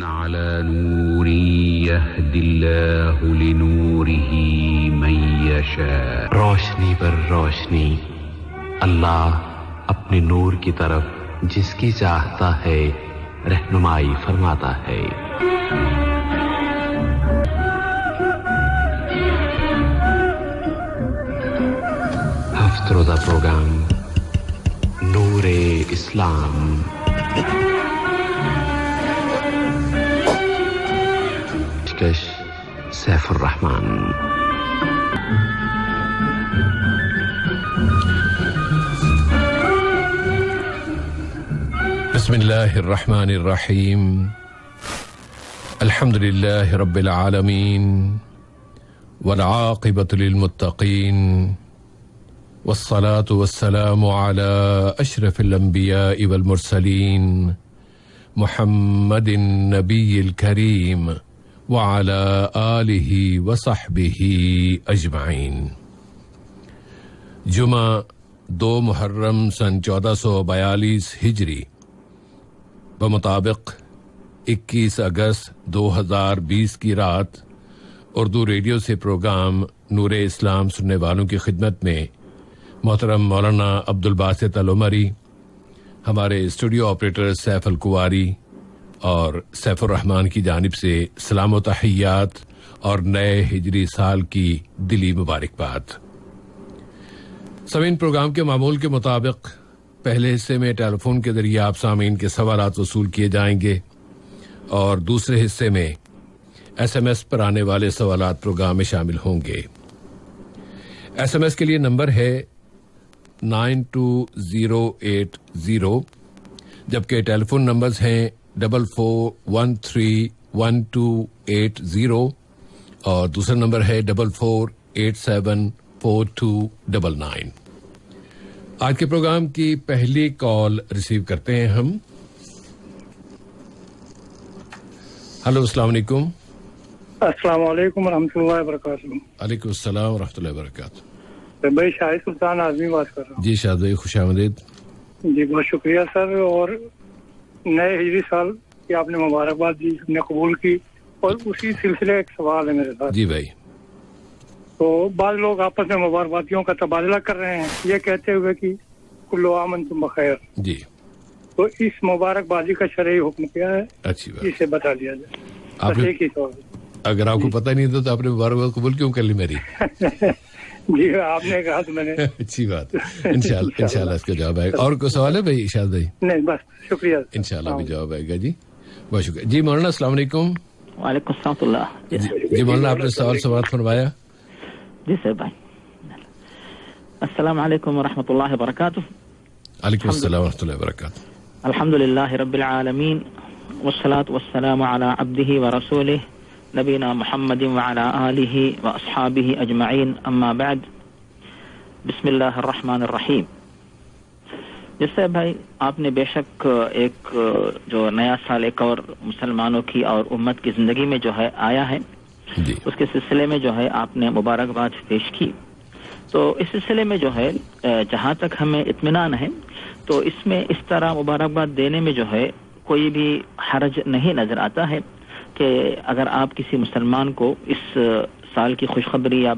على نور يهدي الله لنوره من يشاء روشنی پر روشنی اللہ اپنے نور کی طرف جس کی چاہتا ہے رہنمائی فرماتا ہے. ہفتہ روزہ پروگرام نور اسلام. پیشکش سیف الرحمان. بسم اللہ الرحمن الرحیم. الحمد للہ رب العالمین والعاقبۃ للمتقین والصلاة والسلام على اشرف الانبیاء والمرسلین محمد النبی الکریم وعلى آلہ وصحبہ اجمعین. جمعہ 2 محرم سن 1442 ہجری بمطابق 21 اگست 2020 کی رات اردو ریڈیو سے پروگرام نور اسلام سننے والوں کی خدمت میں محترم مولانا عبدالباسط العمری، ہمارے اسٹوڈیو آپریٹر سیف الکواری اور سیف الرحمان کی جانب سے سلام و تحیات اور نئے ہجری سال کی دلی مبارکباد. سامعین، پروگرام کے معمول کے مطابق پہلے حصے میں ٹیلی فون کے ذریعے آپ سامعین کے سوالات وصول کیے جائیں گے اور دوسرے حصے میں ایس ایم ایس پر آنے والے سوالات پروگرام میں شامل ہوں گے. ایس ایم ایس کے لیے نمبر ہے 92080، جبکہ ٹیلی فون نمبرز ہیں 44131280 اور دوسرا نمبر ہے 44874299. آج کے پروگرام کی پہلی کال ریسیو کرتے ہیں ہم. ہلو، السلام علیکم. السلام علیکم ورحمۃ اللہ وبرکاتہ. وعلیکم السلام ورحمۃ اللہ وبرکاتہ. بھائی شاہد سلطان آزمی بات کر رہا ہوں. جی شاہد بھائی، خوش آمدید. جی بہت شکریہ سر، اور نئے ہجری سال کی آپ نے مبارکباد دی، ہم نے قبول کی، اور اسی سلسلے ایک سوال ہے میرے ساتھ. جی بھائی. تو بعض لوگ آپس میں مبارکبادیوں کا تبادلہ کر رہے ہیں یہ کہتے ہوئے کہ کل عام وانتم بخیر. جی، تو اس مبارکبادی کا شرعی حکم کیا ہے؟ اچھی بات. اسے بتا دیا جائے. آپ نے اگر آپ کو پتہ نہیں تھا تو آپ نے مبارکباد قبول کیوں کر لی میری؟ جی آپ نے کہا تو میں نے. اچھی بات. انشاءاللہ اس کا جواب آئے گا. اور کوئی سوال ہے بھائی شاہد بھائی؟ نہیں بس شکریہ. انشاءاللہ بھی جواب آئے گا. جی بہت شکریہ. جی مولانا السلام علیکم. وعلیکم السلام اللہ. جی مولانا، آپ نے سوال فرمایا. جی سر بھائی. السلام علیکم ورحمۃ اللہ وبرکاتہ. وعلیکم السلام ورحمۃ اللہ وبرکاتہ. الحمد للہ رب العالمین والصلاة والسلام علی عبدہ ورسولہ نبینا محمد وعلی آلہ واصحابہ اجمعین، اما بعد. بسم اللہ الرحمن الرحیم. جس سے بھائی آپ نے بے شک ایک جو نیا سال ایک اور مسلمانوں کی اور امت کی زندگی میں جو ہے آیا ہے، جی، اس کے سلسلے میں جو ہے آپ نے مبارکباد پیش کی. تو اس سلسلے میں جو ہے جہاں تک ہمیں اطمینان ہے تو اس میں اس طرح مبارکباد دینے میں جو ہے کوئی بھی حرج نہیں نظر آتا ہے کہ اگر آپ کسی مسلمان کو اس سال کی خوشخبری یا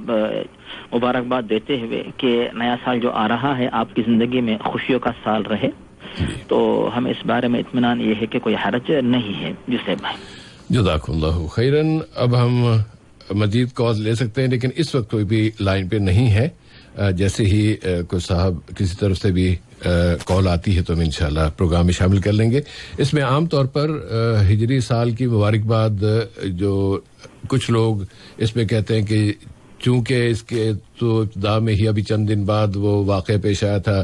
مبارکباد دیتے ہوئے کہ نیا سال جو آ رہا ہے آپ کی زندگی میں خوشیوں کا سال رہے، تو ہمیں اس بارے میں اطمینان یہ ہے کہ کوئی حرج نہیں ہے. جسے بھائی جزاک اللہ خیرن. اب ہم مزید کال لے سکتے ہیں لیکن اس وقت کوئی بھی لائن پہ نہیں ہے. جیسے ہی کوئی صاحب کسی طرف سے بھی کال آتی ہے تو ہم انشاءاللہ پروگرام میں شامل کر لیں گے. اس میں عام طور پر ہجری سال کی مبارکباد جو کچھ لوگ اس میں کہتے ہیں کہ چونکہ اس کے تو ابتدا میں ہی ابھی چند دن بعد وہ واقعہ پیش آیا تھا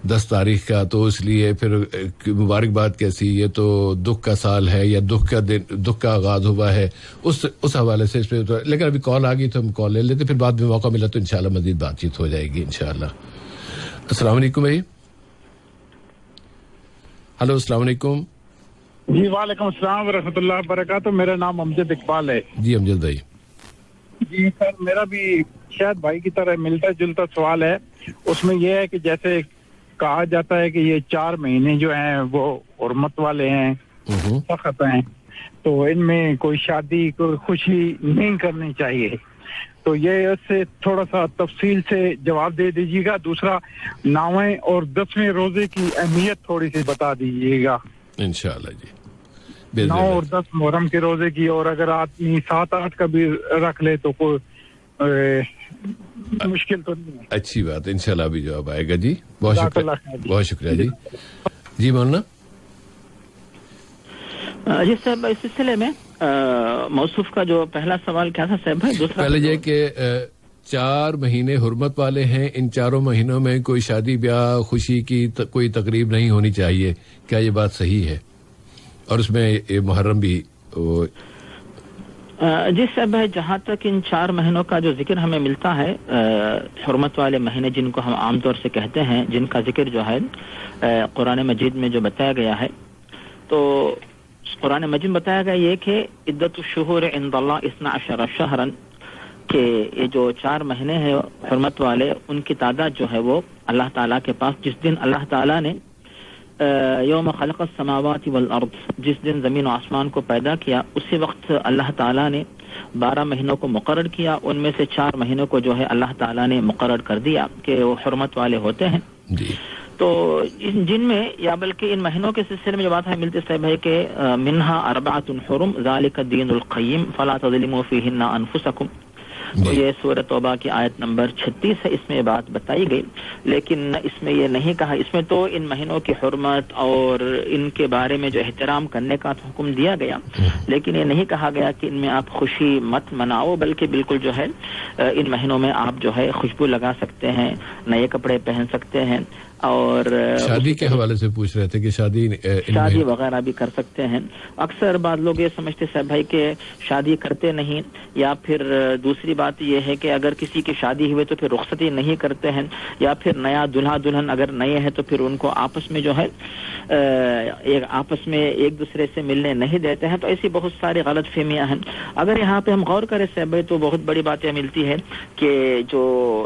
10 تاریخ کا، تو اس لیے پھر مبارکباد کیسی، یہ تو دکھ کا سال ہے یا دکھ کا آغاز ہوا ہے. اس حوالے سے اس پہ لیکن ابھی کال آ گئی تو ہم کال لے لیتے، پھر بعد میں موقع ملا تو انشاءاللہ مزید بات چیت ہو جائے گی انشاءاللہ. السلام علیکم بھائی. ہلو السلام علیکم. جی وعلیکم السلام ورحمۃ اللہ وبرکاتہ. میرا نام امجد اقبال ہے. جی امجد بھائی. جی سر، میرا بھی شاید بھائی کی طرح ملتا جلتا سوال ہے. اس میں یہ ہے کہ جیسے کہا جاتا ہے کہ یہ 4 مہینے جو ہیں وہ حرمت والے ہیں، سخت ہیں، تو ان میں کوئی شادی کوئی خوشی نہیں کرنی چاہیے. تو یہ اس سے تھوڑا سا تفصیل سے جواب دے دیجیے گا. دوسرا 9ویں اور 10ویں روزے کی اہمیت تھوڑی سی بتا دیجیے گا انشاءاللہ جی. 9 اور 10 محرم کے روزے کی, اور اگر آدمی 7-8 کا بھی رکھ لے تو کوئی مشکل تو نہیں ہے. اچھی بات, انشاءاللہ ابھی جواب آئے گا جی. بہت شکریہ, بہت شکریہ جی. جی مولانا. جی صاحب, اس سلسلے میں موصوف کا جو پہلا سوال کیا تھا صاحب بھائی؟ دوسرا پہلے یہ کہ 4 مہینے حرمت والے ہیں, ان 4 مہینوں میں کوئی شادی بیاہ خوشی کی کوئی تقریب نہیں ہونی چاہیے, کیا یہ بات صحیح ہے؟ اور اس میں محرم بھی جی صاحب بھائی, جہاں تک ان 4 مہینوں کا جو ذکر ہمیں ملتا ہے, حرمت والے مہینے جن کو ہم عام طور سے کہتے ہیں, جن کا ذکر جو ہے قرآن مجید میں جو بتایا گیا ہے, تو قرآن مجید میں بتایا گیا یہ کہ عدت الشہور عند اللہ 12 شہرا, کہ یہ جو 4 مہینے ہیں حرمت والے, ان کی تعداد جو ہے وہ اللہ تعالیٰ کے پاس, جس دن اللہ تعالیٰ نے یوم خلق السماوات والارض, جس دن زمین و آسمان کو پیدا کیا, اسی وقت اللہ تعالیٰ نے 12 مہینوں کو مقرر کیا. ان میں سے 4 مہینوں کو جو ہے اللہ تعالیٰ نے مقرر کر دیا کہ وہ حرمت والے ہوتے ہیں جی. تو جن میں, یا بلکہ ان مہینوں کے سلسلے میں جو بات ہے ملتی صاحب ہے کہ منہا 4 حرم ذالک الدین القیم فلا تظلموا فیہن انفسکم. تو یہ سورہ توبہ کی آیت نمبر 36 ہے, اس میں یہ بات بتائی گئی. لیکن اس میں یہ نہیں کہا, اس میں تو ان مہینوں کی حرمت اور ان کے بارے میں جو احترام کرنے کا حکم دیا گیا, لیکن یہ نہیں کہا گیا کہ ان میں آپ خوشی مت مناؤ, بلکہ بالکل جو ہے ان مہینوں میں آپ جو ہے خوشبو لگا سکتے ہیں, نئے کپڑے پہن سکتے ہیں, اور شادی کے حوالے سے پوچھ رہے تھے کہ شادی وغیرہ بھی کر سکتے ہیں. اکثر بعض لوگ یہ سمجھتے صاحب بھائی کہ شادی کرتے نہیں, یا پھر دوسری بات یہ ہے کہ اگر کسی کی شادی ہوئے تو پھر رخصتی نہیں کرتے ہیں, یا پھر نیا دلہا دلہن اگر نئے ہیں تو پھر ان کو آپس میں جو ہے آپس میں ایک دوسرے سے ملنے نہیں دیتے ہیں. تو ایسی بہت ساری غلط فہمیاں ہیں. اگر یہاں پہ ہم غور کریں صاحب بھائی تو بہت بڑی بات یہ ملتی ہے کہ جو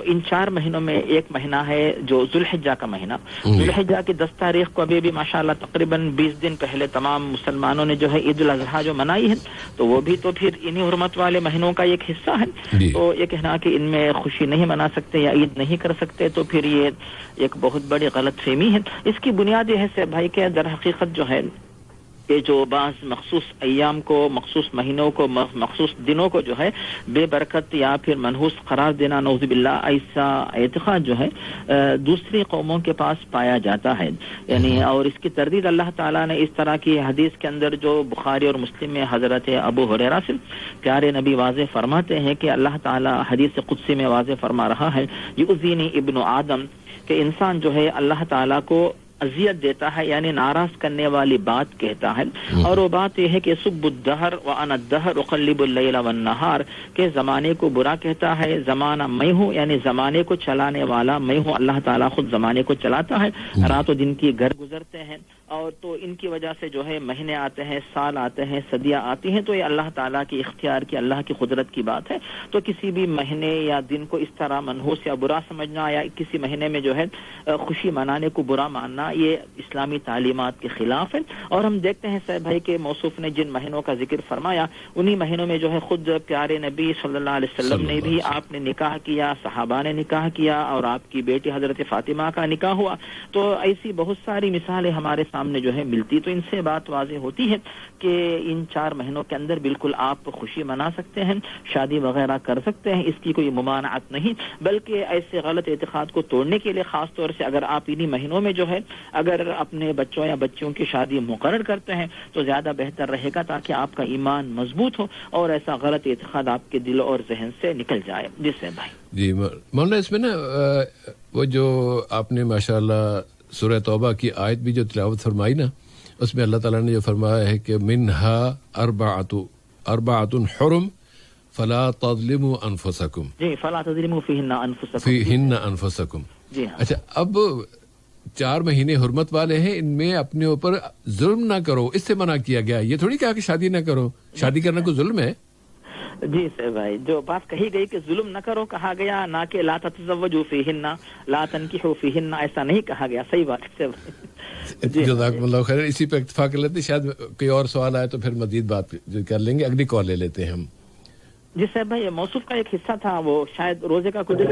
ان 4 مہینوں میں ایک مہینہ ہے جو ذوالحجہ کا مہینہ, ذوالحجہ کی 10 تاریخ کو ابھی بھی ماشاءاللہ تقریباً 20 دن پہلے تمام مسلمانوں نے جو ہے عید الاضحیٰ جو منائی ہے, تو وہ بھی تو پھر انہی حرمت والے مہینوں کا ایک حصہ ہے. تو یہ کہنا کہ ان میں خوشی نہیں منا سکتے یا عید نہیں کر سکتے, تو پھر یہ ایک بہت بڑی غلط فہمی ہے. اس کی بنیاد یہ ہے سے بھائی کہ در حقیقت جو ہے کہ جو بعض مخصوص ایام کو, مخصوص مہینوں کو, مخصوص دنوں کو جو ہے بے برکت یا پھر منحوس قرار دینا, نعوذ باللہ, ایسا اعتقاد جو ہے دوسری قوموں کے پاس پایا جاتا ہے. یعنی اور اس کی تردید اللہ تعالیٰ نے اس طرح کی حدیث کے اندر جو بخاری اور مسلم میں حضرت ابو ہریرہ سے پیارے نبی واضح فرماتے ہیں کہ اللہ تعالیٰ حدیث قدسی میں واضح فرما رہا ہے, یؤذینی ابن آدم, کہ انسان جو ہے اللہ تعالیٰ کو اذیت دیتا ہے, یعنی ناراض کرنے والی بات کہتا ہے. اور وہ بات یہ ہے کہ سب الدہر وانا الدہر اقلب اللیل والنہار, کہ زمانے کو برا کہتا ہے, زمانہ میں ہوں, یعنی زمانے کو چلانے والا میں ہوں. اللہ تعالیٰ خود زمانے کو چلاتا ہے, رات و دن کی گھر گزرتے ہیں, اور تو ان کی وجہ سے جو ہے مہینے آتے ہیں, سال آتے ہیں, صدیاں آتی ہیں. تو یہ اللہ تعالیٰ کی اختیار کی, اللہ کی قدرت کی بات ہے. تو کسی بھی مہینے یا دن کو اس طرح منحوس یا برا سمجھنا, یا کسی مہینے میں جو ہے خوشی منانے کو برا ماننا, یہ اسلامی تعلیمات کے خلاف ہے. اور ہم دیکھتے ہیں صاحب بھائی کہ موصوف نے جن مہینوں کا ذکر فرمایا, انہی مہینوں میں جو ہے خود پیارے نبی صلی اللہ علیہ وسلم نے بھی, آپ نے نکاح کیا, صحابہ نے نکاح کیا, اور آپ کی بیٹی حضرت فاطمہ کا نکاح ہوا. تو ایسی بہت ساری مثالیں ہمارے سامنے جو ہے ملتی. تو ان سے بات واضح ہوتی ہے کہ ان 4 مہینوں کے اندر بالکل آپ خوشی منا سکتے ہیں, شادی وغیرہ کر سکتے ہیں, اس کی کوئی ممانعت نہیں. بلکہ ایسے غلط اعتقاد کو توڑنے کے لیے خاص طور سے اگر آپ انہی مہینوں میں جو ہے اگر اپنے بچوں یا بچیوں کی شادی مقرر کرتے ہیں تو زیادہ بہتر رہے گا, تاکہ آپ کا ایمان مضبوط ہو اور ایسا غلط اعتقاد آپ کے دل اور ذہن سے نکل جائے. جس سے بھائی جی مولانا, اس میں نا وہ جو آپ نے ماشاءاللہ سورہ توبہ کی آیت بھی جو تلاوت فرمائی نا, اس میں اللہ تعالیٰ نے جو فرمایا ہے کہ منہا اربعۃ حرم فلا تظلموا انفسکم. جی, فلا تظلموا فیہن انفسکم. جی ہاں. اچھا, اب 4 مہینے حرمت والے ہیں, ان میں اپنے اوپر ظلم نہ کرو, اس سے منع کیا گیا. یہ تھوڑی کہا کہ شادی نہ کرو, شادی کرنا کوئی ظلم ہے؟ جی سر بھائی، جو بات کہی گئی کہ ظلم نہ کرو کہا گیا، نہ کہ لا تتزوجوا فیہن لا تنکحوا فیہن، ایسا نہیں کہا گیا. صحیح بات ہے بھائی. جزاکم اللہ خیر. اسی پہ اتفاق کر لیتے ہیں، شاید کوئی اور سوال آئے تو پھر مزید بات کر لیں گے. اگلی کال لے لیتے ہیں ہم. جی صاحب بھائی، یہ موصوف کا ایک حصہ تھا، وہ شاید روزے کا کچھ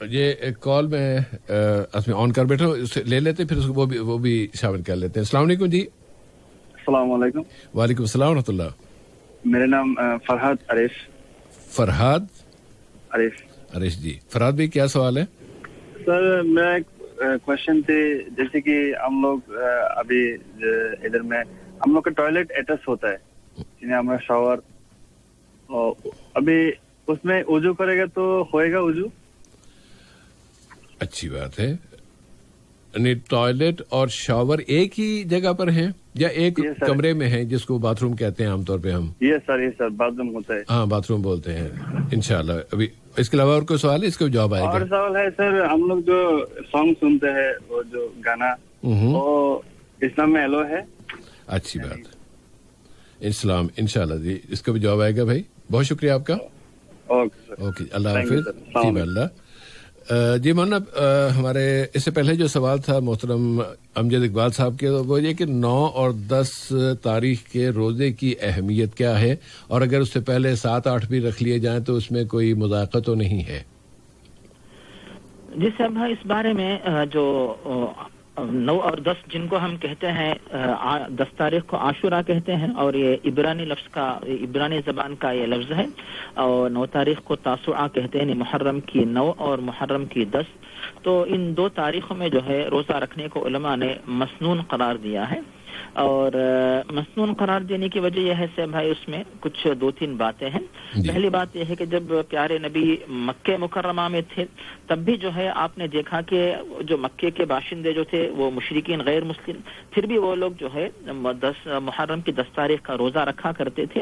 یہ ایک کال میں اس میں آن کر بیٹھا ہوں، اسے لے لیتے پھر اس کو وہ بھی شامل کر لیتے ہیں. السلام علیکم جی. السلام علیکم. وعلیکم السلام ورحمۃ اللہ. میرا نام فرحاد عریش. فرحاد عریش جی. فرحاد بھائی کیا سوال ہے؟ سر میرا ایک کوشچن تھے، جیسے کہ ہم لوگ ابھی ادھر میں ہم لوگ کا ٹوائلٹ اٹیچ ہوتا ہے، یعنی ہمارا شاور، ابھی اس میں وضو کرے گا تو ہوئے گا وضو؟ اچھی بات ہے. یعنی ٹوائلٹ اور شاور ایک ہی جگہ پر ہیں یا ایک کمرے میں ہیں جس کو باتھ روم کہتے ہیں عام طور پہ ہم؟ یہ سر باتھ روم ہوتا ہے. ہاں باتھ روم بولتے ہیں انشاءاللہ. ابھی اس کے علاوہ اور کوئی سوال ہے؟ اس کا جواب آئے گا. اور سوال ہے سر، ہم لوگ جو سانگ سنتے ہیں وہ جو گانا، وہ اسلام میں ایلو ہے؟ اچھی بات. اسلام انشاءاللہ جی اس کا بھی جواب آئے گا بھائی. بہت شکریہ آپ کا. اوکے اللہ حافظ. جی اللہ. جی مولانا، ہمارے اس سے پہلے جو سوال تھا محترم امجد اقبال صاحب کے، وہ یہ کہ 9 اور 10 تاریخ کے روزے کی اہمیت کیا ہے، اور اگر اس سے پہلے 7 8 بھی رکھ لیے جائیں تو اس میں کوئی مذاقہ تو نہیں ہے؟ جی صاحب بھائی، اس بارے میں جو 9 اور 10 جن کو ہم کہتے ہیں 10 تاریخ کو عاشورہ کہتے ہیں، اور یہ عبرانی زبان کا یہ لفظ ہے، اور 9 تاریخ کو تاسوعہ کہتے ہیں، محرم کی 9 اور محرم کی 10. تو ان 2 تاریخوں میں جو ہے روزہ رکھنے کو علماء نے مسنون قرار دیا ہے. اور مسنون قرار دینے کی وجہ یہ ہے سے بھائی اس میں کچھ 2-3 باتیں ہیں. پہلی بات یہ ہے کہ جب پیارے نبی مکہ مکرمہ میں تھے تب بھی جو ہے آپ نے دیکھا کہ جو مکے کے باشندے جو تھے وہ مشرکین غیر مسلم، پھر بھی وہ لوگ جو ہے 10 محرم کی 10 تاریخ کا روزہ رکھا کرتے تھے.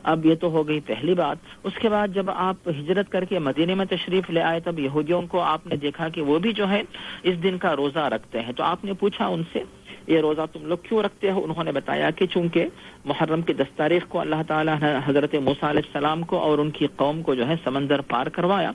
اب یہ تو ہو گئی پہلی بات. اس کے بعد جب آپ ہجرت کر کے مدینے میں تشریف لے آئے تب یہودیوں کو آپ نے دیکھا کہ وہ بھی جو ہے اس دن کا روزہ رکھتے ہیں. تو آپ نے پوچھا ان سے یہ روزہ تم لوگ کیوں رکھتے ہو؟ انہوں نے بتایا کہ چونکہ محرم کی 10 تاریخ کو اللہ تعالیٰ نے حضرت موسیٰ علیہ السلام کو اور ان کی قوم کو جو ہے سمندر پار کروایا،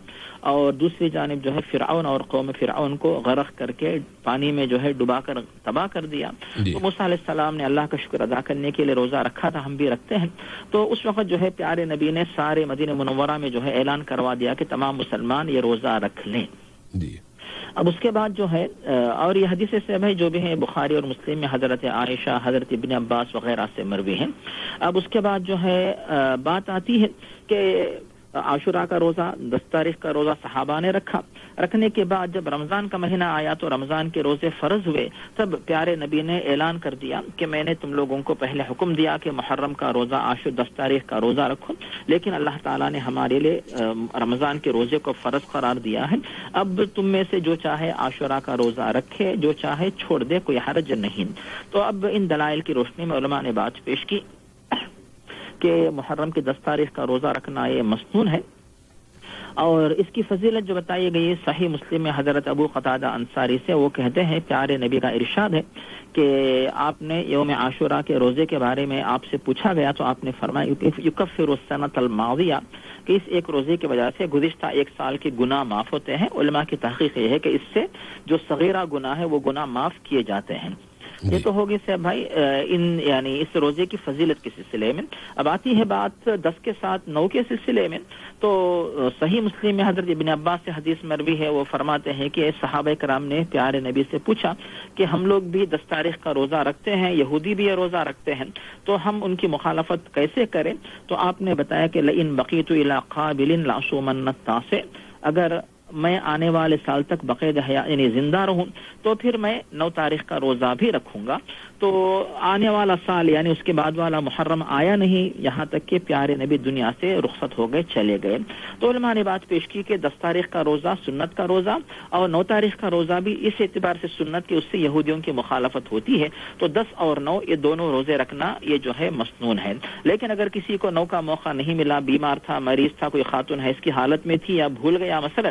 اور دوسری جانب جو ہے فرعون اور قوم فرعون کو غرق کر کے پانی میں جو ہے ڈبا کر تباہ کر دیا. تو موسیٰ علیہ السلام نے اللہ کا شکر ادا کرنے کے لیے روزہ رکھا تھا، ہم بھی رکھتے ہیں. تو اس وقت جو ہے پیارے نبی نے سارے مدینہ منورہ میں جو ہے اعلان کروا دیا کہ تمام مسلمان یہ روزہ رکھ لیں. اب اس کے بعد جو ہے اور یہ حدیث سے بھائی جو بھی ہیں بخاری اور مسلم میں حضرت عائشہ، حضرت ابن عباس وغیرہ سے مروی ہیں. اب اس کے بعد جو ہے بات آتی ہے کہ عاشورہ کا روزہ 10 تاریخ کا روزہ صحابہ نے رکھنے کے بعد جب رمضان کا مہینہ آیا تو رمضان کے روزے فرض ہوئے، تب پیارے نبی نے اعلان کر دیا کہ میں نے تم لوگوں کو پہلے حکم دیا کہ محرم کا روزہ 10 تاریخ کا روزہ رکھو، لیکن اللہ تعالیٰ نے ہمارے لیے رمضان کے روزے کو فرض قرار دیا ہے. اب تم میں سے جو چاہے عاشورہ کا روزہ رکھے، جو چاہے چھوڑ دے، کوئی حرج نہیں. تو اب ان دلائل کی روشنی میں علماء نے بات پیش کی کہ محرم کی 10 تاریخ کا روزہ رکھنا یہ مسنون ہے. اور اس کی فضیلت جو بتائی گئی صحیح مسلم میں حضرت ابو قتادہ انصاری سے، وہ کہتے ہیں پیارے نبی کا ارشاد ہے کہ آپ نے یوم عاشورہ کے روزے کے بارے میں آپ سے پوچھا گیا تو آپ نے فرمایا یکفر السنۃ الماضیہ، کہ اس ایک روزے کی وجہ سے گزشتہ 1 سال کے گناہ معاف ہوتے ہیں. علماء کی تحقیق یہ ہے کہ اس سے جو صغیرہ گناہ ہے وہ گناہ معاف کیے جاتے ہیں. یہ تو ہوگی سے بھائی یعنی اس روزے کی فضیلت کے سلسلے میں. اب آتی ہے بات 10 کے ساتھ 9 کے سلسلے میں. تو صحیح مسلم میں حضرت ابن عباس سے حدیث مروی ہے، وہ فرماتے ہیں کہ صحابہ کرام نے پیارے نبی سے پوچھا کہ ہم لوگ بھی 10 تاریخ کا روزہ رکھتے ہیں، یہودی بھی یہ روزہ رکھتے ہیں، تو ہم ان کی مخالفت کیسے کریں؟ تو آپ نے بتایا کہ لئن بقیت الی قابل لأصومن التاسع، اگر میں آنے والے سال تک بقید حیات یعنی زندہ رہوں تو پھر میں 9 تاریخ کا روزہ بھی رکھوں گا. تو آنے والا سال یعنی اس کے بعد والا محرم آیا نہیں، یہاں تک کہ پیارے نبی دنیا سے رخصت ہو گئے، چلے گئے. تو علماء نے بات پیش کی کہ 10 تاریخ کا روزہ سنت کا روزہ اور 9 تاریخ کا روزہ بھی اس اعتبار سے سنت کہ اس سے یہودیوں کی مخالفت ہوتی ہے. تو 10 اور 9 یہ دونوں روزے رکھنا یہ جو ہے مسنون ہے. لیکن اگر کسی کو 9 کا موقع نہیں ملا، بیمار تھا، مریض تھا، کوئی خاتون ہے اس کی حالت میں تھی یا بھول گیا مثلا،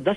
10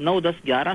9, 10, 11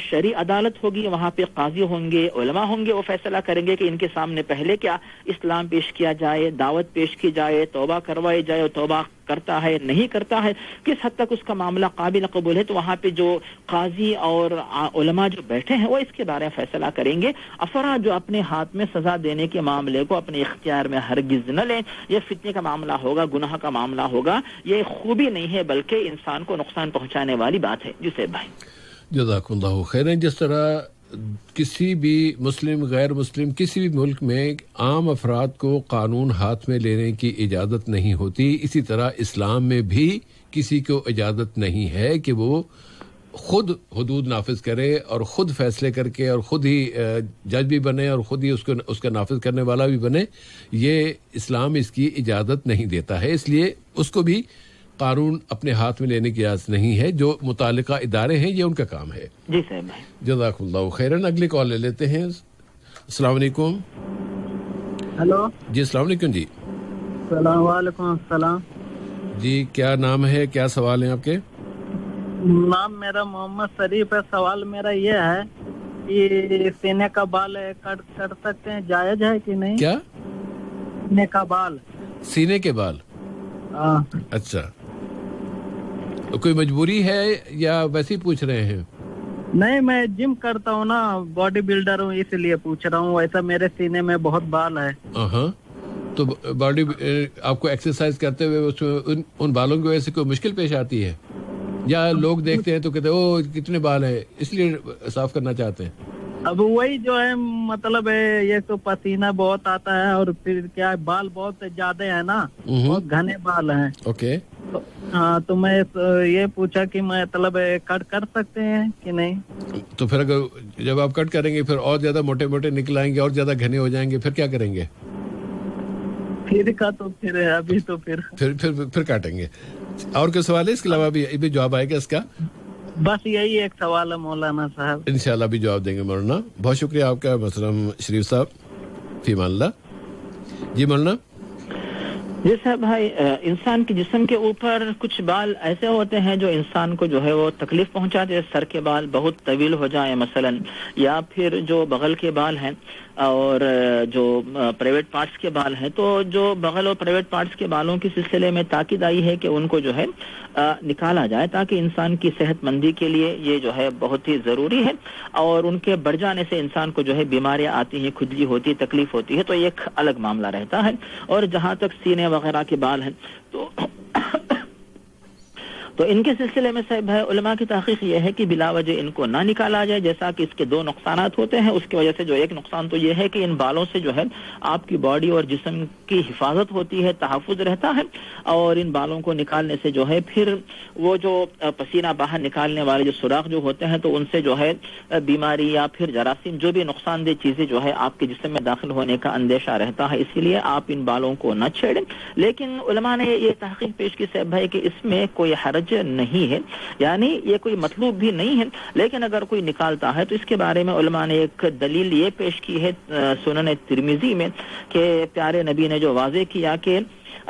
شرعی عدالت ہوگی, وہاں پہ قاضی ہوں گے, علماء ہوں گے, وہ فیصلہ کریں گے کہ ان کے سامنے پہلے کیا اسلام پیش کیا جائے, دعوت پیش کی جائے, توبہ کروائی جائے, اور توبہ کرتا ہے نہیں کرتا ہے, کس حد تک اس کا معاملہ قابل قبول ہے. تو وہاں پہ جو قاضی اور علماء جو بیٹھے ہیں وہ اس کے بارے میں فیصلہ کریں گے. افراد جو اپنے ہاتھ میں سزا دینے کے معاملے کو اپنے اختیار میں ہرگز نہ لیں. یہ فتنے کا معاملہ ہوگا, گناہ کا معاملہ ہوگا, یہ خوبی نہیں ہے بلکہ انسان کو نقصان پہنچانے والی بات ہے. جسے بھائی جزاک اللہ خیرن. جس طرح کسی بھی مسلم غیر مسلم کسی بھی ملک میں عام افراد کو قانون ہاتھ میں لینے کی اجازت نہیں ہوتی, اسی طرح اسلام میں بھی کسی کو اجازت نہیں ہے کہ وہ خود حدود نافذ کرے اور خود فیصلے کر کے اور خود ہی جج بھی بنے اور خود ہی اس کا نافذ کرنے والا بھی بنے. یہ اسلام اس کی اجازت نہیں دیتا ہے, اس لیے اس کو بھی قانون اپنے ہاتھ میں لینے کی اجازت نہیں ہے. جو متعلقہ ادارے ہیں یہ ان کا کام ہے. جی صاحب, جزاک اللہ خیرن. اگلی کال لے لیتے ہیں. السلام علیکم. ہلو جی السلام علیکم. جی السلام علیکم. السلام جی, کیا نام ہے, کیا سوال ہیں آپ کے؟ نام میرا محمد شریف ہے. سوال میرا یہ ہے کہ سینے کا بال کٹ سکتے ہیں, جائز ہے کہ نہیں؟ کیا سینے کا بال؟ سینے کے بال. اچھا, کوئی مجبوری ہے یا ویسے ہی پوچھ رہے ہیں؟ نہیں, میں جم کرتا ہوں نا, باڈی بلڈر ہوں, اس لیے پوچھ رہا ہوں. ویسا میرے سینے میں بہت بال ہے. ہاں, تو باڈی آپ کو ایکسرسائز کرتے ہوئے اس میں ان بالوں کی وجہ سے کوئی مشکل پیش آتی ہے, یا لوگ دیکھتے ہیں تو کہتے ہیں او کتنے بال ہیں, اس لیے صاف کرنا چاہتے ہیں؟ اب وہی جو ہے مطلب ہے, یہ تو پسینہ بہت آتا ہے اور پھر کیا ہے, بال بہت زیادہ ہے نا, بہت گھنے بال ہیں. اوکے. ہاں, تو میں یہ پوچھا کہ مطلب کٹ کر سکتے ہیں کہ نہیں. تو پھر اگر جب آپ کٹ کریں گے پھر اور زیادہ موٹے موٹے نکل آئیں گے اور زیادہ گھنے ہو جائیں گے, پھر کیا کریں گے؟ پھر کا تو پھر ابھی تو پھر کاٹیں گے. اور کوئی سوال ہے اس کے علاوہ بھی جواب آئے گا اس کا؟ بس یہی ایک سوال ہے مولانا صاحب. انشاءاللہ بھی جواب دیں گے مولانا. بہت شکریہ آپ کا محترم شریف صاحب. فی امان اللہ. جی مولانا. جی صاحب بھائی, انسان کے جسم کے اوپر کچھ بال ایسے ہوتے ہیں جو انسان کو جو ہے وہ تکلیف پہنچاتے ہیں. سر کے بال بہت طویل ہو جائیں مثلا, یا پھر جو بغل کے بال ہیں اور جو پرائیویٹ پارٹس کے بال ہیں, تو جو بغل اور پرائیویٹ پارٹس کے بالوں کے سلسلے میں تاکید آئی ہے کہ ان کو جو ہے نکالا جائے, تاکہ انسان کی صحت مندی کے لیے یہ جو ہے بہت ہی ضروری ہے. اور ان کے بڑھ جانے سے انسان کو جو ہے بیماریاں آتی ہیں, کھجلی ہوتی ہے, تکلیف ہوتی ہے, تو یہ ایک الگ معاملہ رہتا ہے. اور جہاں تک سینے وغیرہ کے بال ہیں تو ان کے سلسلے میں صاحب ہے, علماء کی تحقیق یہ ہے کہ بلا وجہ ان کو نہ نکالا جائے, جیسا کہ اس کے دو نقصانات ہوتے ہیں. اس کی وجہ سے جو ایک نقصان تو یہ ہے کہ ان بالوں سے جو ہے آپ کی باڈی اور جسم کی حفاظت ہوتی ہے, تحفظ رہتا ہے. اور ان بالوں کو نکالنے سے جو ہے پھر وہ جو پسینہ باہر نکالنے والے جو سوراخ جو ہوتے ہیں, تو ان سے جو ہے بیماری یا پھر جراثیم جو بھی نقصان دہ چیزیں جو ہے آپ کے جسم میں داخل ہونے کا اندیشہ رہتا ہے. اسی لیے آپ ان بالوں کو نہ چھیڑیں. لیکن علماء نے یہ تحقیق پیش کی صاحب ہے کہ اس میں کوئی حرج نہیں ہے, یعنی یہ کوئی مطلوب بھی نہیں ہے. لیکن اگر کوئی نکالتا ہے تو اس کے بارے میں علماء نے ایک دلیل یہ پیش کی ہے سنن ترمذی میں, کہ پیارے نبی نے جو واضح کیا کہ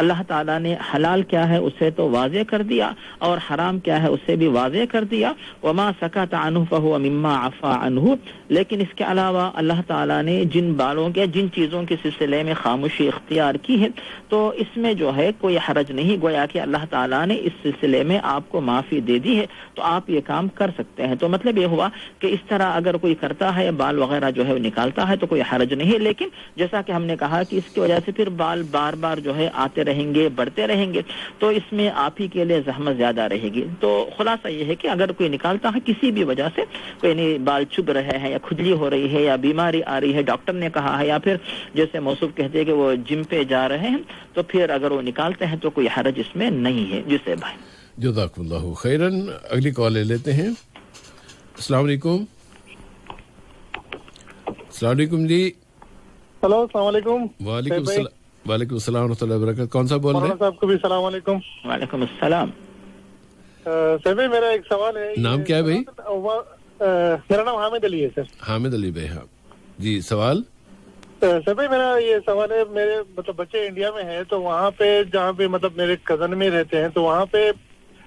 اللہ تعالیٰ نے حلال کیا ہے اسے تو واضح کر دیا اور حرام کیا ہے اسے بھی واضح کر دیا. وما سکت عنہ فہو مما عفا عنہ. لیکن اس کے علاوہ اللہ تعالیٰ نے جن بالوں کے جن چیزوں کے سلسلے میں خاموشی اختیار کی ہے تو اس میں جو ہے کوئی حرج نہیں, گویا کہ اللہ تعالیٰ نے اس سلسلے میں آپ کو معافی دے دی ہے, تو آپ یہ کام کر سکتے ہیں. تو مطلب یہ ہوا کہ اس طرح اگر کوئی کرتا ہے, بال وغیرہ جو ہے وہ نکالتا ہے, تو کوئی حرج نہیں. لیکن جیسا کہ ہم نے کہا کہ اس کی وجہ سے پھر بال بار بار جو ہے آتے رہیں گے, بڑھتے رہیں گے, تو اس میں آپ ہی کے لیے زحمت زیادہ رہے گی. تو خلاصہ یہ ہے کہ اگر کوئی نکالتا ہے کسی بھی وجہ سے, کوئی نہیں بال چبھ رہے ہیں یا کھجلی ہو رہی ہے یا بیماری آ رہی ہے, ڈاکٹر نے کہا ہے, یا پھر جیسے موصوف کہتے ہیں کہ وہ جم پہ جا رہے ہیں, تو پھر اگر وہ نکالتے ہیں تو کوئی حرج اس میں نہیں ہے. جسے بھائی جزاک اللہ خیرن. اگلی کال لے لیتے ہیں. السلام علیکم. السلام علیکم. جی ہلو, السلام علیکم. وعلیکم السلام. وعلیکم السلام ورحمۃ اللہ وبرکاتہ. کون سا بول رہے ہیں؟ صاحب کو بھی السلام علیکم. وعلیکم السلام. سر بھائی میرا ایک سوال ہے. نام کیا ہے بھائی؟ میرا نام حامد علی ہے سر. حامد علی بھائی. ہاں جی, سوال. سر بھائی میرا یہ سوال ہے, میرے مطلب بچے انڈیا میں ہیں, تو وہاں پہ جہاں پہ مطلب میرے کزن میں رہتے ہیں, تو وہاں پہ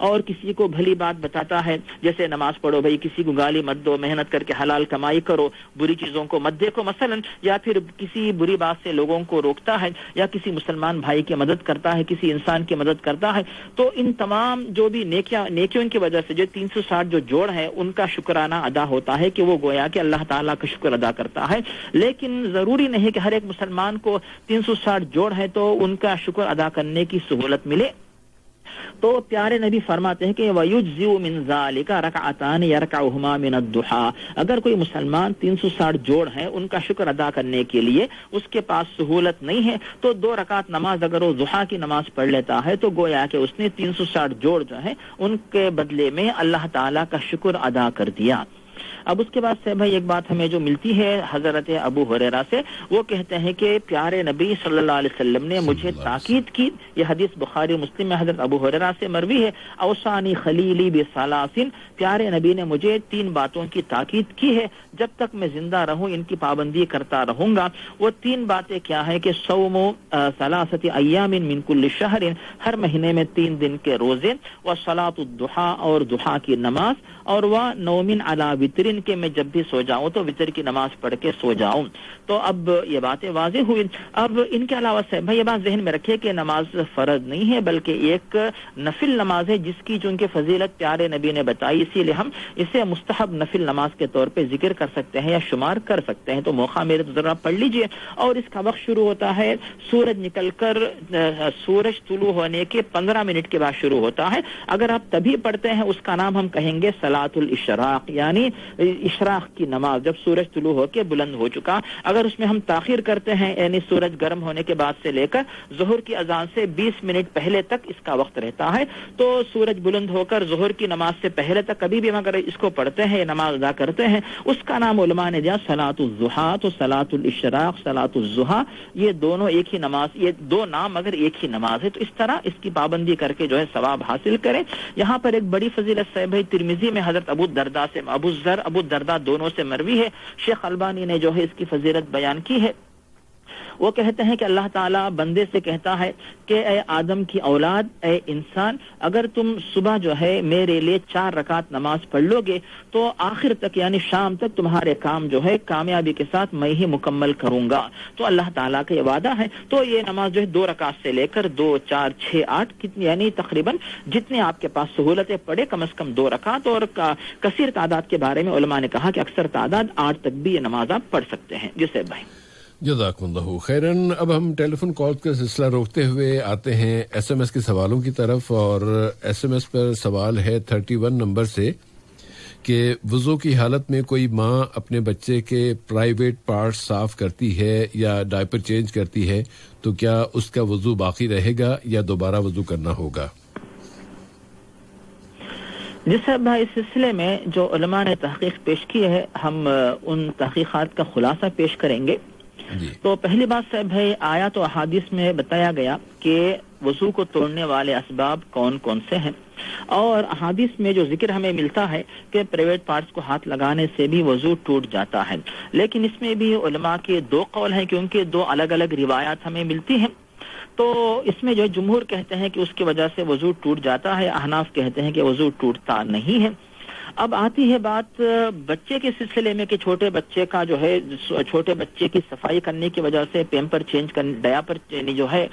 اور کسی کو بھلی بات بتاتا ہے, جیسے نماز پڑھو بھائی, کسی کو گالی مت دو, محنت کر کے حلال کمائی کرو, بری چیزوں کو مت دیکھو مثلا, یا پھر کسی بری بات سے لوگوں کو روکتا ہے, یا کسی مسلمان بھائی کی مدد کرتا ہے, کسی انسان کی مدد کرتا ہے, تو ان تمام جو بھی نیکیوں کی وجہ سے جو 360 جو جوڑ ہے ان کا شکرانہ ادا ہوتا ہے کہ وہ گویا کہ اللہ تعالیٰ کا شکر ادا کرتا ہے. لیکن ضروری نہیں کہ ہر ایک مسلمان کو 360 جوڑ ہے تو ان کا شکر ادا کرنے کی سہولت ملے. تو پیارے نبی فرماتے ہیں کہ وَيُجْزِئُ مِنْ ذَلِكَ رَكْعَتَانِ يَرْكَعُهُمَا مِنَ الضُّحَىٰ, اگر کوئی مسلمان 360 جوڑ ہے ان کا شکر ادا کرنے کے لیے اس کے پاس سہولت نہیں ہے تو 2 رکعت نماز اگر وہ ضحیٰ کی نماز پڑھ لیتا ہے تو گویا کہ اس نے 360 جوڑ جو ہے ان کے بدلے میں اللہ تعالیٰ کا شکر ادا کر دیا. اب اس کے بعد سے بھائی ایک بات ہمیں جو ملتی ہے حضرت ابو ہریرہ سے, وہ کہتے ہیں کہ پیارے نبی صلی اللہ علیہ وسلم نے مجھے تاکید کی, یہ حدیث بخاری مسلم میں حضرت ابو ہریرہ سے مروی ہے, اوصانی خلیلی بثلاث, پیارے نبی نے مجھے 3 باتوں کی تاکید کی ہے, جب تک میں زندہ رہوں ان کی پابندی کرتا رہوں گا. وہ 3 باتیں کیا ہیں کہ صوم 3 ایام من کل شہر, ہر مہینے میں 3 دن کے روزے, وصلاۃ الضحیٰ, اور ضحیٰ کی نماز, اور نوم علی وترن, کہ میں جب بھی سو جاؤں تو وتر کی نماز پڑھ کے سو جاؤں. تو اب یہ باتیں واضح ہوئی. اب ان کے علاوہ سے بھائی یہ بات ذہن میں رکھیے کہ نماز فرض نہیں ہے بلکہ ایک نفل نماز ہے جس کی چونکہ فضیلت پیارے نبی نے بتائی, اسی لیے ہم اسے مستحب نفل نماز کے طور پہ ذکر کر سکتے ہیں یا شمار کر سکتے ہیں. تو موقع میرے تو ذرا پڑھ لیجئے. اور اس کا وقت شروع ہوتا ہے سورج نکل کر سورج طلوع ہونے کے 15 منٹ کے بعد شروع ہوتا ہے. اگر آپ تبھی پڑھتے ہیں اس کا نام ہم کہیں گے صلاۃ الاشراق, یعنی اشراق کی نماز, جب سورج طلوع ہو کے بلند ہو چکا. اگر اس میں ہم تاخیر کرتے ہیں یعنی سورج گرم ہونے کے بعد سے لے کر ظہر کی اذان سے 20 منٹ پہلے تک اس کا وقت رہتا ہے, تو سورج بلند ہو کر ظہر کی نماز سے پہلے تک کبھی بھی ہم اگر اس کو پڑھتے ہیں, نماز ادا کرتے ہیں, اس کا نام علماء نے دیا صلاۃ الضحیٰ. تو صلاۃ الاشراق, صلاۃ الضحیٰ, یہ دونوں ایک ہی نماز, یہ 2 نام مگر ایک ہی نماز ہے. تو اس طرح اس کی پابندی کر کے جو ہے ثواب حاصل کریں. یہاں پر ایک بڑی فضیلت ہے بھائی, ترمذی میں حضرت ابو الدرداء سے, ابو ذر ابو الدرداء دونوں سے مروی ہے. شیخ البانی نے جو ہے اس کی فضیلت بیان کی ہے. وہ کہتے ہیں کہ اللہ تعالیٰ بندے سے کہتا ہے کہ اے آدم کی اولاد, اے انسان, اگر تم صبح جو ہے میرے لیے 4 رکعت نماز پڑھ لو گے تو آخر تک یعنی شام تک تمہارے کام جو ہے کامیابی کے ساتھ میں ہی مکمل کروں گا. تو اللہ تعالیٰ کا یہ وعدہ ہے. تو یہ نماز جو ہے 2 رکعت سے لے کر 2, 4, 6, 8 کتنی یعنی تقریباً جتنے آپ کے پاس سہولتیں پڑے, کم از کم 2 رکعت. اور کثیر تعداد کے بارے میں علماء نے کہا کہ اکثر تعداد 8 تک بھی یہ نماز آپ پڑھ سکتے ہیں. جسے بھائی جزاکم اللہ خیرن. اب ہم ٹیلی فون کال کا سلسلہ روکتے ہوئے آتے ہیں ایس ایم ایس کے سوالوں کی طرف. اور ایس ایم ایس پر سوال ہے 31 نمبر سے کہ وضو کی حالت میں کوئی ماں اپنے بچے کے پرائیویٹ پارٹس صاف کرتی ہے یا ڈائپر چینج کرتی ہے تو کیا اس کا وضو باقی رہے گا یا دوبارہ وضو کرنا ہوگا؟ جس صاحب اس سلسلے میں جو علماء نے تحقیق پیش کی ہے ہم ان تحقیقات کا خلاصہ پیش کریں گے. تو پہلی بات صاحب ہے, آیات و احادیث میں بتایا گیا کہ وضو کو توڑنے والے اسباب کون کون سے ہیں, اور احادیث میں جو ذکر ہمیں ملتا ہے کہ پرائیویٹ پارٹس کو ہاتھ لگانے سے بھی وضو ٹوٹ جاتا ہے. لیکن اس میں بھی علماء کے 2 قول ہیں کیونکہ 2 الگ الگ روایات ہمیں ملتی ہیں. تو اس میں جو جمہور کہتے ہیں کہ اس کی وجہ سے وضو ٹوٹ جاتا ہے, احناف کہتے ہیں کہ وضو ٹوٹتا نہیں ہے. اب آتی ہے بات بچے کے سلسلے میں کہ چھوٹے بچے کا جو ہے چھوٹے بچے کی صفائی کرنے کی وجہ سے پیمپر چینج کرنے ڈایپر جو ہے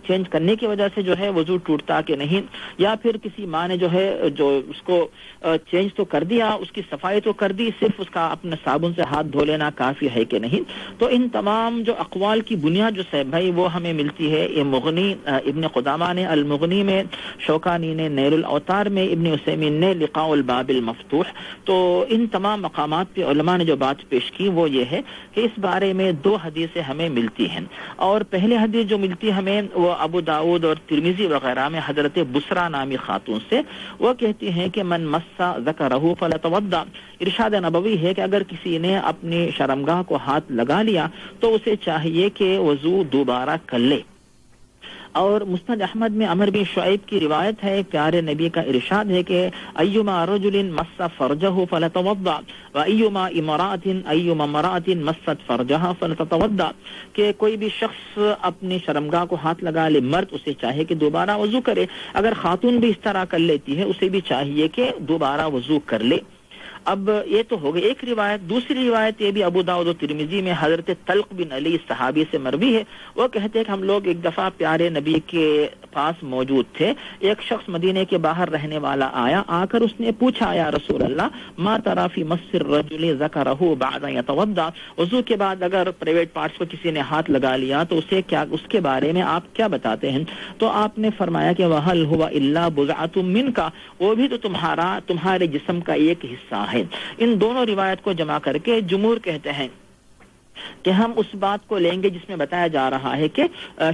چینج کرنے کی وجہ سے جو ہے وضو ٹوٹتا کہ نہیں, یا پھر کسی ماں نے جو ہے جو اس کو چینج تو کر دیا, اس کی صفائی تو کر دی, صرف اس کا اپنے صابن سے ہاتھ دھو لینا کافی ہے کہ نہیں. تو ان تمام جو اقوال کی بنیاد جو ہے بھائی وہ ہمیں ملتی ہے یہ مغنی ابن قدامہ نے المغنی میں, شوکانی نے نیل الاوتار میں, ابن عثیمین نے لقاء الباب مفتوح. تو ان تمام مقامات پہ علماء نے جو بات پیش کی وہ یہ ہے کہ اس بارے میں 2 حدیثیں ہمیں ملتی ہیں. اور پہلے حدیث جو ملتی ہمیں وہ ابو داؤد اور ترمذی وغیرہ میں حضرت بسرا نامی خاتون سے, وہ کہتی ہیں کہ من مسا ذکرہ فليتوضأ. ارشاد نبوی ہے کہ اگر کسی نے اپنی شرمگاہ کو ہاتھ لگا لیا تو اسے چاہیے کہ وضو دوبارہ کر لے. اور مسند احمد میں عمر بن شعیب کی روایت ہے, پیارے نبی کا ارشاد ہے کہ ایما رجل مس فرجہ فلتوضا وایما امرأة مست فرجها فلتتوضا, کہ کوئی بھی شخص اپنی شرمگاہ کو ہاتھ لگا لے, مرد اسے چاہے کہ دوبارہ وضو کرے, اگر خاتون بھی اس طرح کر لیتی ہے اسے بھی چاہیے کہ دوبارہ وضو کر لے. اب یہ تو ہو گئی ایک روایت. دوسری روایت یہ بھی ابو داؤد و ترمذی میں حضرت طلق بن علی صحابی سے مروی ہے, وہ کہتے ہیں کہ ہم لوگ ایک دفعہ پیارے نبی کے پاس موجود تھے, ایک شخص مدینے کے باہر رہنے والا آیا, آ کر اس نے پوچھا یا رسول اللہ ما ترى في مس الرجل ذكره بعد يتوضا, وضو کے بعد اگر پرائیویٹ پارٹس کو کسی نے ہاتھ لگا لیا تو اسے کیا, اس کے بارے میں آپ کیا بتاتے ہیں؟ تو آپ نے فرمایا کہ وهل هو الا بضعة منك, وہ بھی تو تمہارے جسم کا ایک حصہ ہے. ان دونوں روایت کو جمع کر کے جمہور کہتے ہیں کہ ہم اس بات کو لیں گے جس میں بتایا جا رہا ہے کہ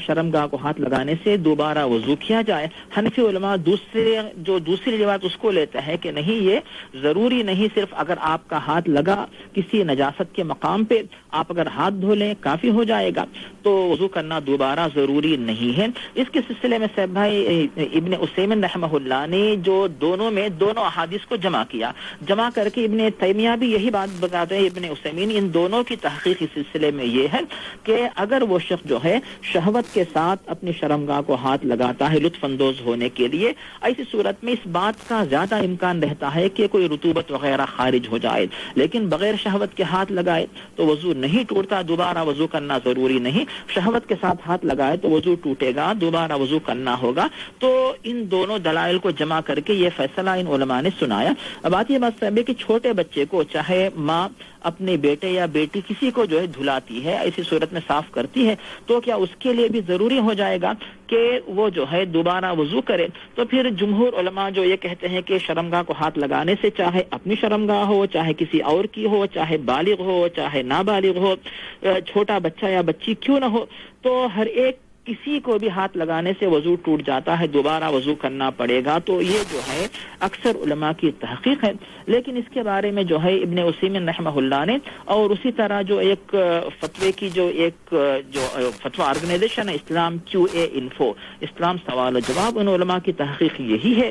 شرمگاہ کو ہاتھ لگانے سے دوبارہ وضو کیا جائے. حنفی علماء دوسری روایت اس کو لیتا ہے کہ نہیں, یہ ضروری نہیں, صرف اگر آپ کا ہاتھ لگا کسی نجاست کے مقام پہ, آپ اگر ہاتھ دھو لیں کافی ہو جائے گا, تو وضو کرنا دوبارہ ضروری نہیں ہے. اس کے سلسلے میں صاحب بھائی ابن عثیمین رحمہ اللہ نے جو دونوں احادیث کو جمع کر کے ابن تیمیہ بھی یہی بات بتاتے ہیں. ابن عثیمین ان دونوں کی تحقیق سلسلے میں یہ ہے کہ اگر وہ شخص جو ہے شہوت کے ساتھ اپنی شرمگاہ کو ہاتھ لگاتا ہے لطف اندوز ہونے کے لیے, ایسی صورت میں اس بات کا زیادہ امکان رہتا ہے کہ کوئی رطوبت وغیرہ خارج ہو جائے, لیکن بغیر شہوت کے ہاتھ لگائے تو وضو نہیں ٹوٹتا, دوبارہ وضو کرنا ضروری نہیں. شہوت کے ساتھ ہاتھ لگائے تو وضو ٹوٹے گا, دوبارہ وضو کرنا ہوگا. تو ان دونوں دلائل کو جمع کر کے یہ فیصلہ ان علماء نے سنایا. اب آتی ہے بات صاحب کہ چھوٹے بچے کو چاہے ماں اپنے بیٹے یا بیٹی کسی کو جو ہے دھلاتی ہے, ایسی صورت میں صاف کرتی ہے, تو کیا اس کے لیے بھی ضروری ہو جائے گا کہ وہ جو ہے دوبارہ وضو کرے؟ تو پھر جمہور علماء جو یہ کہتے ہیں کہ شرمگاہ کو ہاتھ لگانے سے چاہے اپنی شرمگاہ ہو, چاہے کسی اور کی ہو, چاہے بالغ ہو چاہے نابالغ ہو, چھوٹا بچہ یا بچی کیوں نہ ہو, تو ہر ایک کسی کو بھی ہاتھ لگانے سے وضو ٹوٹ جاتا ہے, دوبارہ وضو کرنا پڑے گا. تو یہ جو ہے اکثر علماء کی تحقیق ہے. لیکن اس کے بارے میں جو ہے ابن عثیمین رحمہ اللہ نے, اور اسی طرح جو ایک فتوے کی جو فتویٰ آرگنائزیشن ہے اسلام QA انفو, اسلام سوال و جواب, ان علماء کی تحقیق یہی ہے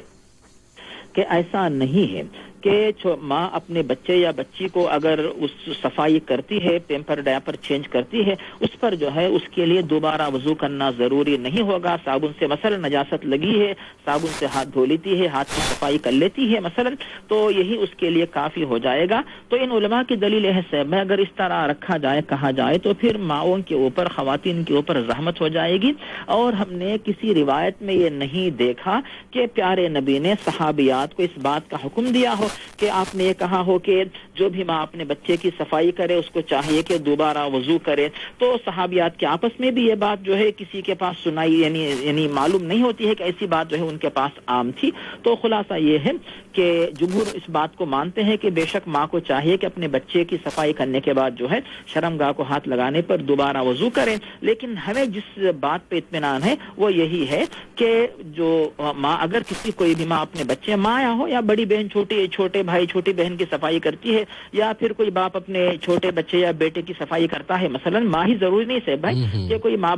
کہ ایسا نہیں ہے کہ ماں اپنے بچے یا بچی کو اگر اس صفائی کرتی ہے, پیمپر ڈائپر چینج کرتی ہے, اس پر جو ہے اس کے لیے دوبارہ وضو کرنا ضروری نہیں ہوگا. صابن سے مثلا نجاست لگی ہے, صابن سے ہاتھ دھو لیتی ہے, ہاتھ کی صفائی کر لیتی ہے مثلا, تو یہی اس کے لیے کافی ہو جائے گا. تو ان علماء کی دلیل ہے صاحب, اگر اس طرح رکھا جائے کہا جائے تو پھر ماؤں کے اوپر, خواتین کے اوپر زحمت ہو جائے گی. اور ہم نے کسی روایت میں یہ نہیں دیکھا کہ پیارے نبی نے صحابیات کو اس بات کا حکم دیا ہو کہ آپ نے یہ کہا ہو کہ جو بھی ماں اپنے بچے کی صفائی کرے اس کو چاہیے کہ دوبارہ وضو کرے. تو صحابیات کے آپس میں بھی یہ بات جو ہے کسی کے پاس سنائی یعنی معلوم نہیں ہوتی ہے کہ ایسی بات جو ہے ان کے پاس عام تھی. تو خلاصہ یہ ہے کہ جمہور اس بات کو مانتے ہیں کہ بے شک ماں کو چاہیے کہ اپنے بچے کی صفائی کرنے کے بعد جو ہے شرمگاہ کو ہاتھ لگانے پر دوبارہ وضو کریں. لیکن ہمیں جس بات پہ اطمینان ہے وہ یہی ہے کہ جو ماں, اگر کوئی بھی ماں اپنے بچے, ماں یا ہو یا بڑی بہن, چھوٹے بھائی چھوٹی بہن کی صفائی کرتی ہے, یا پھر کوئی باپ اپنے چھوٹے بچے یا بیٹے کی صفائی کرتا ہے, مثلا ماں ہی ضروری نہیں سے بھائی کہ کوئی ماں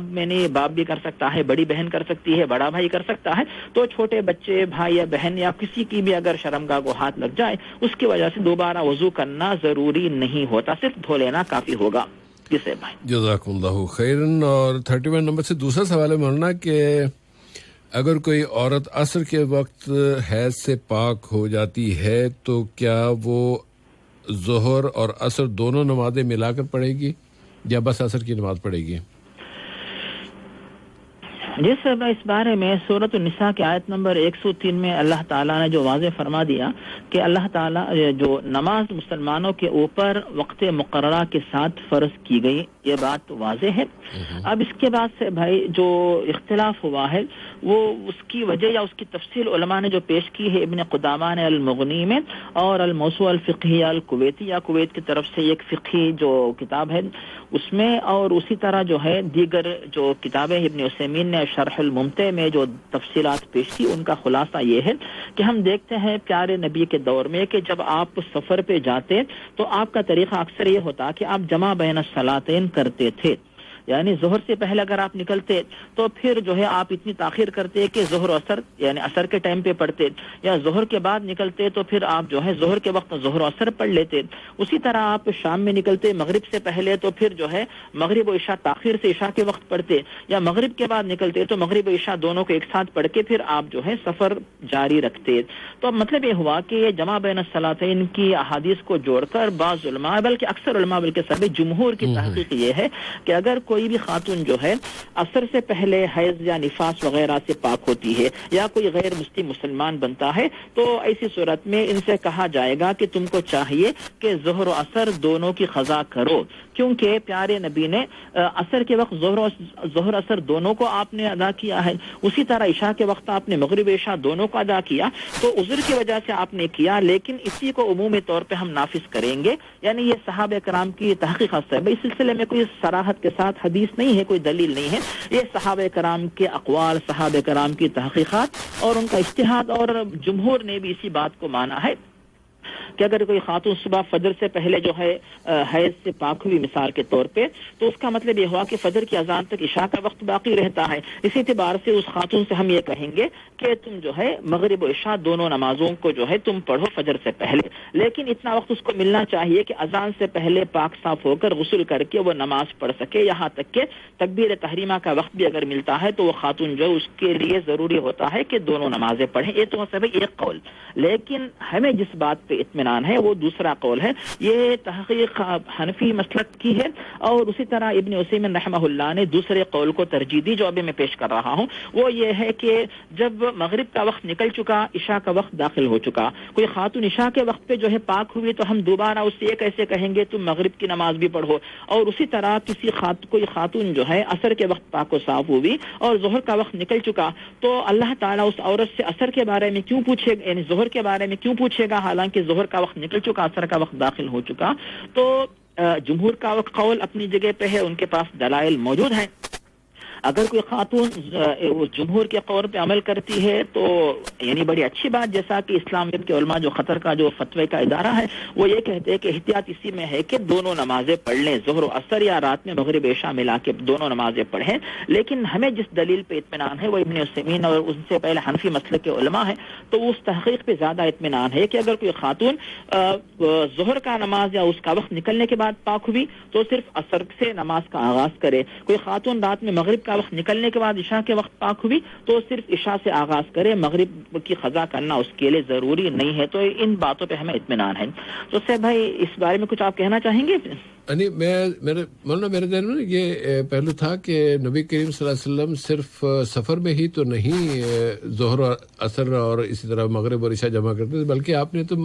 باپ بھی کر سکتا ہے, بڑی بہن کر سکتی ہے, بڑا بھائی کر سکتا ہے. تو چھوٹے بچے, بھائی یا بہن یا کسی کی بھی اگر شرمگاہ کو ہاتھ لگ جائے اس کی وجہ سے دوبارہ وضو کرنا ضروری نہیں ہوتا, صرف دھو لینا کافی ہوگا. جسے بھائی جزاکم اللہ خیرن. اور 31 نمبر سے دوسرا سوال ہے مولانا کہ اگر کوئی عورت عصر کے وقت حیض سے پاک ہو جاتی ہے تو کیا وہ ظہر اور عصر دونوں نمازیں ملا کر پڑھے گی یا بس عصر کی نماز پڑھے گی؟ جس سب اس بارے میں سورۃ النساء کی آیت نمبر 103 میں اللہ تعالیٰ نے جو واضح فرما دیا کہ اللہ تعالیٰ جو نماز مسلمانوں کے اوپر وقت مقررہ کے ساتھ فرض کی گئی, یہ بات واضح ہے. اب اس کے بعد سے بھائی جو اختلاف ہوا ہے وہ اس کی وجہ یا اس کی تفصیل علماء نے جو پیش کی ہے ابن قدامہ نے المغنی میں, اور الموسوعہ الفقہیہ الکویتی یا کویت کی طرف سے ایک فقہی جو کتاب ہے اس میں, اور اسی طرح جو ہے دیگر جو کتابیں ابن عثیمین نے شرح الممتع میں جو تفصیلات پیش کی, ان کا خلاصہ یہ ہے کہ ہم دیکھتے ہیں پیارے نبی کے دور میں کہ جب آپ سفر پہ جاتے تو آپ کا طریقہ اکثر یہ ہوتا کہ آپ جمع بین الصلاتین کرتے تھے. یعنی ظہر سے پہلے اگر آپ نکلتے تو پھر جو ہے آپ اتنی تاخیر کرتے کہ ظہر و عصر یعنی عصر کے ٹائم پہ پڑھتے, یا ظہر کے بعد نکلتے تو پھر آپ جو ہے ظہر کے وقت ظہر و عصر پڑھ لیتے. اسی طرح آپ شام میں نکلتے مغرب سے پہلے تو پھر جو ہے مغرب و عشاء تاخیر سے عشاء کے وقت پڑھتے, یا مغرب کے بعد نکلتے تو مغرب و عشاء دونوں کو ایک ساتھ پڑھ کے پھر آپ جو ہے سفر جاری رکھتے. تو مطلب یہ ہوا کہ یہ جمع بین الصلاتین کی احادیث کو جوڑ کر بعض علماء بلکہ اکثر علماء بلکہ سبھی جمہور کی تحقیق یہ ہے کہ اگر کوئی بھی خاتون جو ہے عصر سے پہلے حیض یا نفاس وغیرہ سے پاک ہوتی ہے یا کوئی غیر مسلم مسلمان بنتا ہے تو ایسی صورت میں ان سے کہا جائے گا کہ تم کو چاہیے کہ ظہر و عصر دونوں کی قضا کرو, کیونکہ پیارے نبی نے عصر کے وقت ظہر عصر دونوں کو آپ نے ادا کیا ہے, اسی طرح عشاء کے وقت آپ نے مغرب عشاء دونوں کو ادا کیا, تو عذر کی وجہ سے آپ نے کیا, لیکن اسی کو عمومی طور پہ ہم نافذ کریں گے. یعنی یہ صحابہ کرام کی تحقیقات ہے, اس سلسلے میں کوئی صراحت کے ساتھ حدیث نہیں ہے, کوئی دلیل نہیں ہے, یہ صحابہ کرام کے اقوال, صحابہ کرام کی تحقیقات اور ان کا اجتہاد, اور جمہور نے بھی اسی بات کو مانا ہے کہ اگر کوئی خاتون صبح فجر سے پہلے جو ہے حیض سے پاک ہوئی مثال کے طور پہ, تو اس کا مطلب یہ ہوا کہ فجر کی اذان تک عشاء کا وقت باقی رہتا ہے. اسی اعتبار سے اس خاتون سے ہم یہ کہیں گے کہ تم جو ہے مغرب و عشاء دونوں نمازوں کو جو ہے تم پڑھو فجر سے پہلے, لیکن اتنا وقت اس کو ملنا چاہیے کہ اذان سے پہلے پاک صاف ہو کر غسل کر کے وہ نماز پڑھ سکے, یہاں تک کہ تکبیر تحریمہ کا وقت بھی اگر ملتا ہے تو وہ خاتون جو اس کے لیے ضروری ہوتا ہے کہ دونوں نمازیں پڑھیں. یہ تو سب ایک قول, لیکن ہمیں جس بات پہ اطمینان ہے وہ دوسرا قول ہے. یہ تحقیق حنفی مسلک کی ہے, اور اسی طرح ابن عثیمین رحمہ اللہ نے دوسرے قول کو ترجیح دی جو ابھی میں پیش کر رہا ہوں. وہ یہ ہے کہ جب مغرب کا وقت نکل چکا, عشاء کا وقت داخل ہو چکا, کوئی خاتون عشاء کے وقت پہ جو ہے پاک ہوئی, تو ہم دوبارہ اس سے یہ کیسے کہیں گے تم مغرب کی نماز بھی پڑھو. اور اسی طرح کوئی خاتون جو ہے عصر کے وقت پاک و صاف ہوئی اور ظہر کا وقت نکل چکا, تو اللہ تعالیٰ اس عورت سے عصر کے بارے میں کیوں پوچھے گا, یعنی ظہر کے بارے میں کیوں پوچھے گا, حالانکہ ظہر کا وقت نکل چکا, عصر کا وقت داخل ہو چکا. تو جمہور کا قول اپنی جگہ پہ ہے, ان کے پاس دلائل موجود ہیں. اگر کوئی خاتون جمہور کے قول پہ عمل کرتی ہے تو یعنی بڑی اچھی بات, جیسا کہ اسلام کے علماء جو خطر کا جو فتوی کا ادارہ ہے وہ یہ کہتے ہیں کہ احتیاط اسی میں ہے کہ دونوں نمازیں پڑھ لیں, ظہر و عصر یا رات میں مغرب عشاء ملا کے دونوں نمازیں پڑھیں. لیکن ہمیں جس دلیل پہ اطمینان ہے وہ ابن عثیمین اور ان سے پہلے حنفی مسلک کے علماء ہیں, تو اس تحقیق پہ زیادہ اطمینان ہے کہ اگر کوئی خاتون ظہر کا نماز یا اس کا وقت نکلنے کے بعد پاک ہوئی تو صرف عصر سے نماز کا آغاز کرے, کوئی خاتون رات میں مغرب کا وقت نکلنے کے بعد عشاء کے وقت پاک ہوئی تو صرف عشاء سے آغاز کرے, مغرب کی قضا کرنا اس کے لیے ضروری نہیں ہے. تو ان باتوں پہ ہمیں اطمینان ہے. تو سیف بھائی اس بارے میں کچھ آپ کہنا چاہیں گے؟ مولانا میرے ذہن میں یہ پہلو تھا کہ نبی کریم صلی اللہ علیہ وسلم صرف سفر میں ہی تو نہیں ظہر اور عصر اور اسی طرح مغرب اور عشاء جمع کرتے تھے, بلکہ آپ نے تو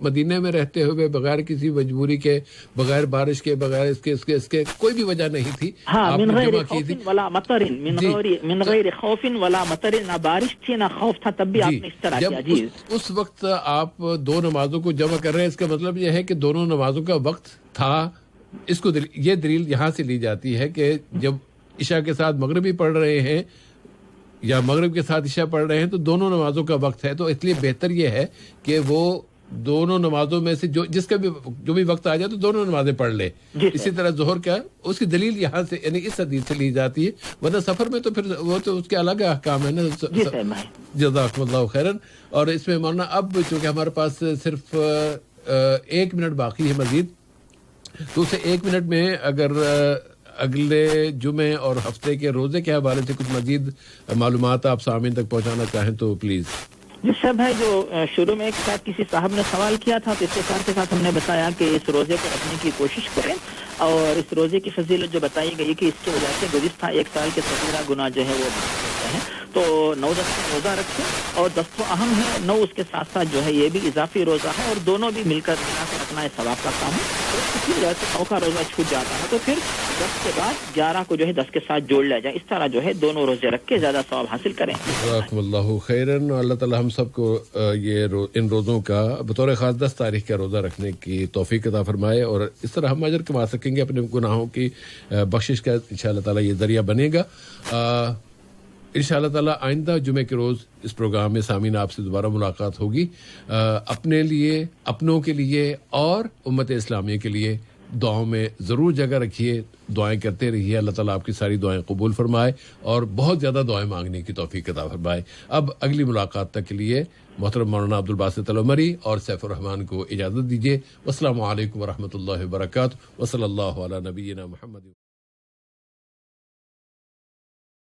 مدینہ میں رہتے ہوئے بغیر کسی مجبوری کے, بغیر بارش کے, بغیر اس کے کوئی بھی وجہ نہیں تھی, من غیر خوف ولا مطر, من غیر خوف ولا مطر, نہ بارش تھی نہ خوف تھا, تب بھی آپ نے اس طرح کیا. جی اس وقت آپ دو نمازوں کو جمع کر رہے ہیں, اس کا مطلب یہ ہے کہ دونوں نمازوں کا وقت تھا. اس کو یہ دلیل یہاں سے لی جاتی ہے کہ جب عشاء کے ساتھ مغربی پڑھ رہے ہیں یا مغرب کے ساتھ عشاء پڑھ رہے ہیں تو دونوں نمازوں کا وقت ہے, تو اس لیے بہتر یہ ہے کہ وہ دونوں نمازوں میں سے جس کا بھی جو بھی وقت آ جائے تو دونوں نمازیں پڑھ لے. اسی طرح ظہر کا اس کی دلیل یہاں سے یعنی اس حدیث سے لی جاتی ہے, ورنہ سفر میں تو پھر وہ تو اس کے الگ احکام ہے نا. جزاکم اللہ خیرن. اور اس میں مولانا اب چونکہ ہمارے پاس صرف 1 منٹ باقی ہے مزید, تو اسے 1 منٹ میں اگر اگلے جمعے اور ہفتے کے روزے کے حوالے سے کچھ مزید معلومات آپ سامعین تک پہنچانا چاہیں تو پلیز. جی صاحب ہے, جو شروع میں ایک ساتھ کسی صاحب نے سوال کیا تھا تو اس کے ساتھ ہم نے بتایا کہ اس روزے کو رکھنے کی کوشش کریں, اور اس روزے کی فضیلت جو بتائی گئی کہ اس کی وجہ سے گزشتہ 1 سال کے صغیرہ گناہ جو ہے وہ ہیں, تو 9-10 روزہ رکھیں, اور 10 تو اہم ہے, 9 اس کے ساتھ ساتھ جو ہے یہ بھی اضافی روزہ ہے, اور دونوں بھی مل کر ملا کر رکھنا ہے ثواب کا کام ہے. اسی وجہ سے 9 کا روزہ چھوٹ جاتا ہے تو پھر 10 کے بعد 11 کو جو ہے 10 کے ساتھ جوڑ لیا جائے, اس طرح جو ہے دونوں روزے رکھ کے زیادہ ثواب حاصل کریں. جزاکم اللہ خیرن. اللہ تعالی ہم سب کو ان روزوں کا بطور خاص 10 تاریخ کا روزہ رکھنے کی توفیق عطا فرمائے, اور اس طرح ہم اجر کما سکیں گے, اپنے گناہوں کی بخشش کا انشاءاللہ تعالی یہ ذریعہ بنے گا. انشاءاللہ تعالی آئندہ جمعے کے روز اس پروگرام میں سامعین آپ سے دوبارہ ملاقات ہوگی. اپنے لیے, اپنوں کے لیے اور امت اسلامیہ کے لیے دعاؤں میں ضرور جگہ رکھیے، دعائیں کرتے رہیے، اللہ تعالیٰ آپ کی ساری دعائیں قبول فرمائے اور بہت زیادہ دعائیں مانگنے کی توفیق عطا فرمائے۔ اب اگلی ملاقات تک کے لیے محترم مولانا عبدالباسط العمری اور سیف الرحمان کو اجازت دیجیے۔ والسلام علیکم ورحمۃ اللہ وبرکاتہ، وصلی اللہ علی نبینا محمد۔